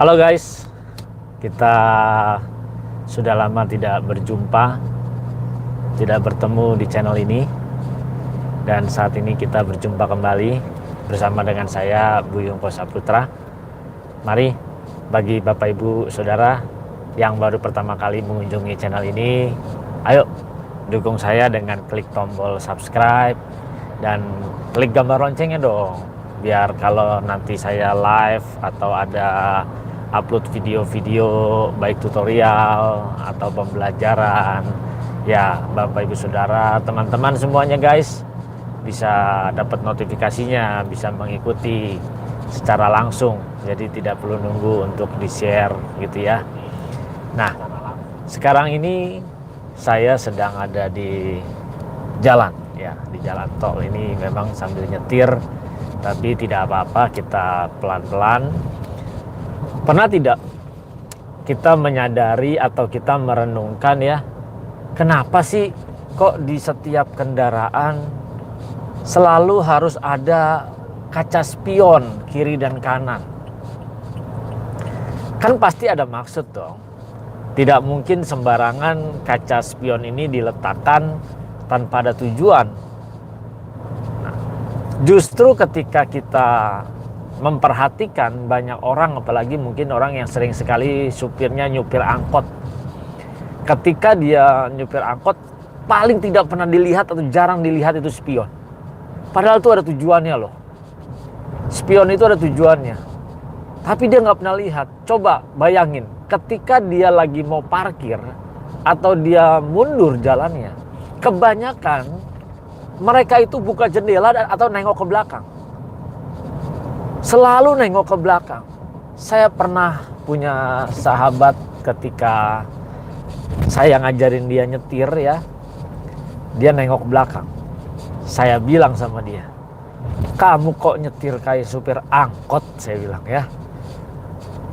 Halo guys, kita sudah lama tidak berjumpa, tidak bertemu di channel ini. Dan saat ini kita berjumpa kembali bersama dengan saya, Buyung Kosaputra. Mari, bagi Bapak Ibu Saudara yang baru pertama kali mengunjungi channel ini, ayo dukung saya dengan klik tombol subscribe dan klik gambar loncengnya dong. Biar kalau nanti saya live atau ada upload video-video baik tutorial atau pembelajaran, ya Bapak Ibu Saudara, teman-teman semuanya guys, bisa dapat notifikasinya, bisa mengikuti secara langsung, jadi tidak perlu nunggu untuk di-share gitu ya. Nah, sekarang ini saya sedang ada di jalan ya, di jalan tol ini. Memang sambil nyetir, tapi tidak apa-apa, kita pelan-pelan. Pernah tidak kita menyadari atau kita merenungkan ya, kenapa sih kok di setiap kendaraan selalu harus ada kaca spion kiri dan kanan? Kan pasti ada maksud dong. Tidak mungkin sembarangan kaca spion ini diletakkan tanpa ada tujuan. Nah, justru ketika kita memperhatikan banyak orang, apalagi mungkin orang yang sering sekali supirnya nyupir angkot, ketika dia nyupir angkot paling tidak pernah dilihat atau jarang dilihat itu spion. Padahal itu ada tujuannya loh. Spion itu ada tujuannya, tapi dia nggak pernah lihat. Coba bayangin, ketika dia lagi mau parkir atau dia mundur jalannya, kebanyakan mereka itu buka jendela atau nengok ke belakang. Selalu nengok ke belakang. Saya pernah punya sahabat ketika saya ngajarin dia nyetir ya, dia nengok ke belakang. Saya bilang sama dia, kamu kok nyetir kayak supir angkot, saya bilang ya.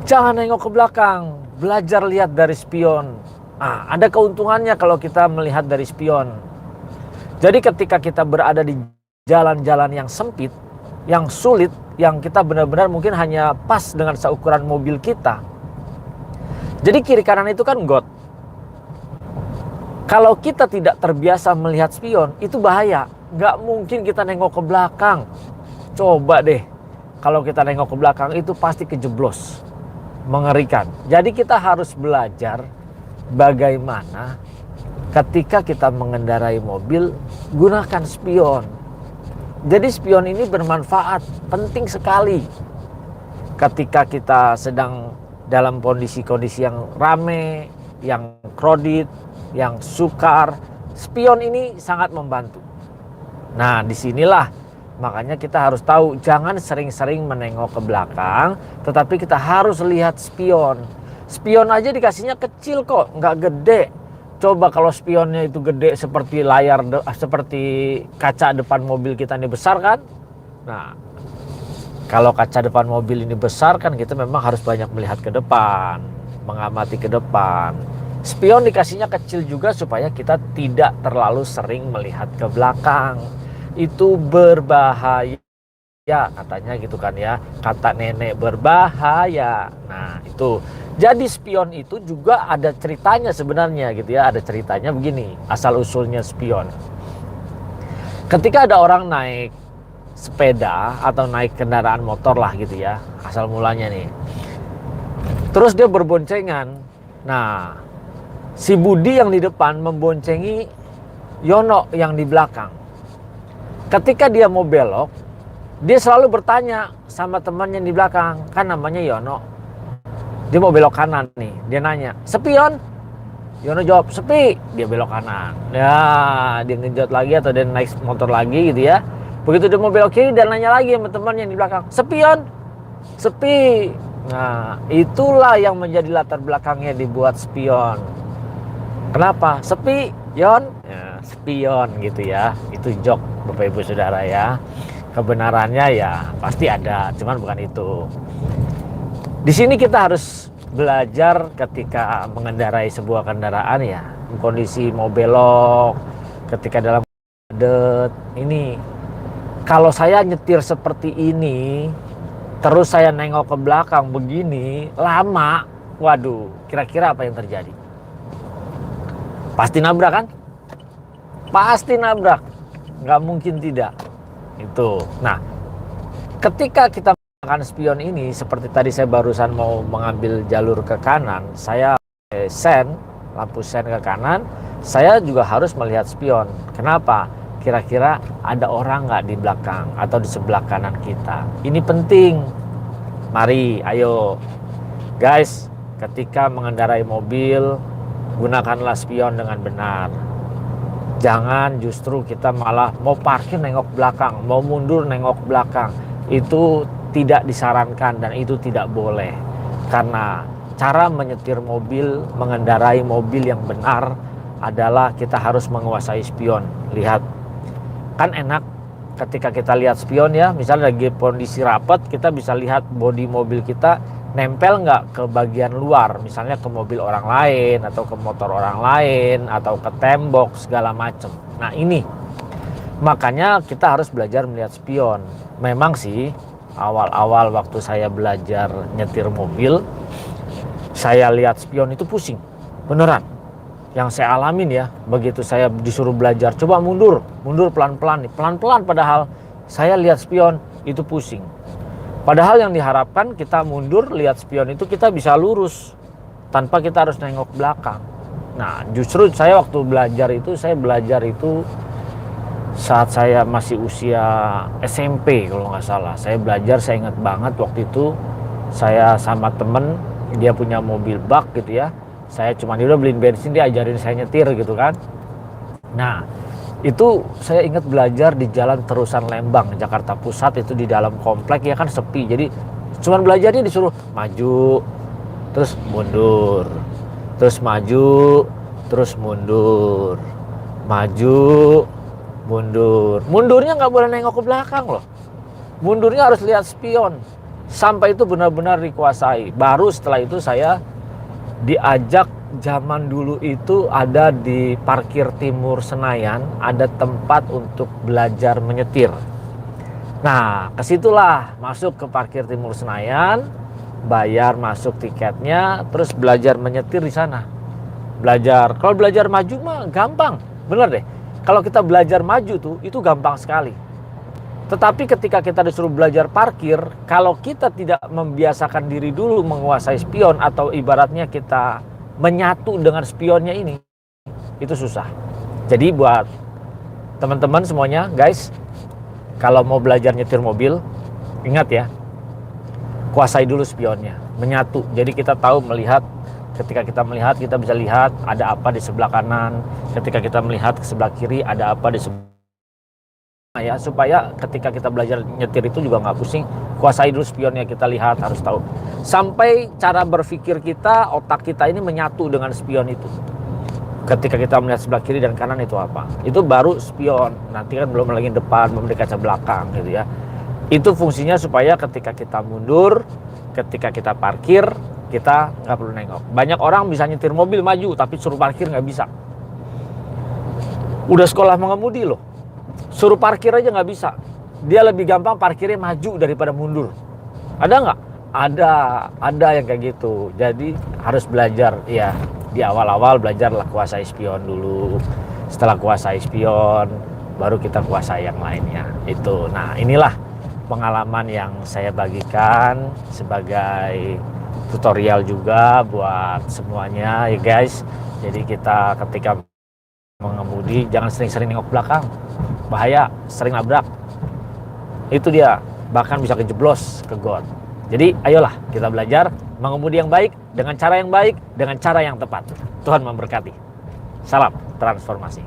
Jangan nengok ke belakang, belajar lihat dari spion. Ada keuntungannya kalau kita melihat dari spion. Jadi ketika kita berada di jalan-jalan yang sempit, yang sulit, yang kita benar-benar mungkin hanya pas dengan seukuran mobil kita. Jadi kiri kanan itu kan got. Kalau kita tidak terbiasa melihat spion, itu bahaya. Nggak mungkin kita nengok ke belakang. Coba deh, kalau kita nengok ke belakang itu pasti kejeblos. Mengerikan. Jadi kita harus belajar bagaimana ketika kita mengendarai mobil, gunakan spion. Jadi spion ini bermanfaat, penting sekali. Ketika kita sedang dalam kondisi-kondisi yang rame, yang crowded, yang sukar, spion ini sangat membantu. Nah, disinilah makanya kita harus tahu, jangan sering-sering menengok ke belakang, tetapi kita harus lihat spion. Spion aja dikasihnya kecil kok, nggak gede. Coba kalau spionnya itu gede seperti layar, seperti kaca depan mobil kita ini besar kan? Nah, kalau kaca depan mobil ini besar kan kita memang harus banyak melihat ke depan, mengamati ke depan. Spion dikasihnya kecil juga supaya kita tidak terlalu sering melihat ke belakang. Itu berbahaya katanya gitu kan ya, kata nenek, berbahaya. Nah itu, jadi spion itu juga ada ceritanya sebenarnya gitu ya. Ada ceritanya begini, asal usulnya spion. Ketika ada orang naik sepeda atau naik kendaraan motor lah gitu ya, asal mulanya nih, terus dia berboncengan. Nah, si Budi yang di depan memboncengi Yono yang di belakang. Ketika dia mau belok, dia selalu bertanya sama temannya di belakang, kan namanya Yono. Dia mau belok kanan nih, dia nanya, "Spion?" Yono jawab, "Sepi." Dia belok kanan. Ya, dia ngejot lagi atau dia naik motor lagi gitu ya. Begitu dia mau belok kiri, dan nanya lagi sama temannya di belakang, "Spion?" "Sepi." Nah, itulah yang menjadi latar belakangnya dibuat spion. Kenapa? Sepi, Yon? Ya, spion gitu ya. Itu joke Bapak Ibu Saudara ya. Kebenarannya ya pasti ada, cuman bukan itu. Di sini kita harus belajar ketika mengendarai sebuah kendaraan ya. Kondisi mau belok, ketika dalam padat, ini kalau saya nyetir seperti ini, terus saya nengok ke belakang begini lama, waduh, kira-kira apa yang terjadi? Pasti nabrak kan? Pasti nabrak, nggak mungkin tidak. Itu. Nah, ketika kita menggunakan spion ini, seperti tadi saya barusan mau mengambil jalur ke kanan, saya lampu sen ke kanan, saya juga harus melihat spion. Kenapa? Kira-kira ada orang nggak di belakang atau di sebelah kanan kita. Ini penting. Mari, ayo. Guys, ketika mengendarai mobil, gunakanlah spion dengan benar. Jangan justru kita malah mau parkir nengok belakang, mau mundur nengok belakang. Itu tidak disarankan dan itu tidak boleh. Karena cara menyetir mobil, mengendarai mobil yang benar adalah kita harus menguasai spion. Lihat, kan enak ketika kita lihat spion ya, misalnya lagi kondisi rapat, kita bisa lihat bodi mobil kita nempel nggak ke bagian luar, misalnya ke mobil orang lain atau ke motor orang lain atau ke tembok segala macam. Nah ini makanya kita harus belajar melihat spion. Memang sih awal-awal waktu saya belajar nyetir mobil, saya lihat spion itu pusing, beneran. Yang saya alamin ya, begitu saya disuruh belajar, coba mundur pelan-pelan nih, pelan-pelan, padahal saya lihat spion itu pusing. Padahal yang diharapkan kita mundur lihat spion itu kita bisa lurus tanpa kita harus nengok belakang. Nah justru saya waktu belajar itu saat saya masih usia SMP kalau nggak salah. Saya belajar, saya ingat banget waktu itu saya sama temen, dia punya mobil bak gitu ya. Saya cuma dia udah beliin bensin, dia ajarin saya nyetir gitu kan. Nah itu saya ingat belajar di jalan Terusan Lembang, Jakarta Pusat, itu di dalam komplek ya kan sepi. Jadi cuman belajarnya disuruh maju, terus mundur, terus maju, terus mundur, maju, mundur. Mundurnya nggak boleh nengok ke belakang loh. Mundurnya harus lihat spion. Sampai itu benar-benar dikuasai. Baru setelah itu saya diajak, zaman dulu itu ada di parkir timur Senayan, ada tempat untuk belajar menyetir. Nah, kesitulah masuk ke parkir timur Senayan, bayar masuk tiketnya, terus belajar menyetir di sana. Belajar, kalau belajar maju mah gampang, bener deh. Kalau kita belajar maju tuh, itu gampang sekali. Tetapi ketika kita disuruh belajar parkir, kalau kita tidak membiasakan diri dulu menguasai spion atau ibaratnya kita menyatu dengan spionnya ini, itu susah. Jadi buat teman-teman semuanya, guys, kalau mau belajar nyetir mobil, ingat ya, kuasai dulu spionnya, menyatu. Jadi kita tahu melihat, ketika kita melihat, kita bisa lihat ada apa di sebelah kanan. Ketika kita melihat ke sebelah kiri, ada apa di sebelah ya, supaya ketika kita belajar nyetir itu juga nggak pusing. Kuasai dulu spionnya, kita lihat, harus tahu sampai cara berpikir kita, otak kita ini menyatu dengan spion itu. Ketika kita melihat sebelah kiri dan kanan itu apa, itu baru spion. Nanti kan belum lagi depan, belum di kaca belakang gitu ya. Itu fungsinya supaya ketika kita mundur, ketika kita parkir, kita nggak perlu nengok. Banyak orang bisa nyetir mobil maju tapi suruh parkir nggak bisa. Udah sekolah mengemudi loh, suruh parkir aja nggak bisa. Dia lebih gampang parkirnya maju daripada mundur. Ada nggak? Ada yang kayak gitu. Jadi harus belajar ya, di awal-awal belajarlah kuasai spion dulu. Setelah kuasai spion, baru kita kuasai yang lainnya. Itu. Nah inilah pengalaman yang saya bagikan sebagai tutorial juga buat semuanya ya guys. Jadi kita ketika mengemudi jangan sering-sering nengok belakang. Bahaya, sering nabrak. Itu dia, bahkan bisa kejeblos ke got. Jadi ayolah kita belajar mengemudi yang baik, dengan cara yang baik, dengan cara yang tepat. Tuhan memberkati. Salam transformasi.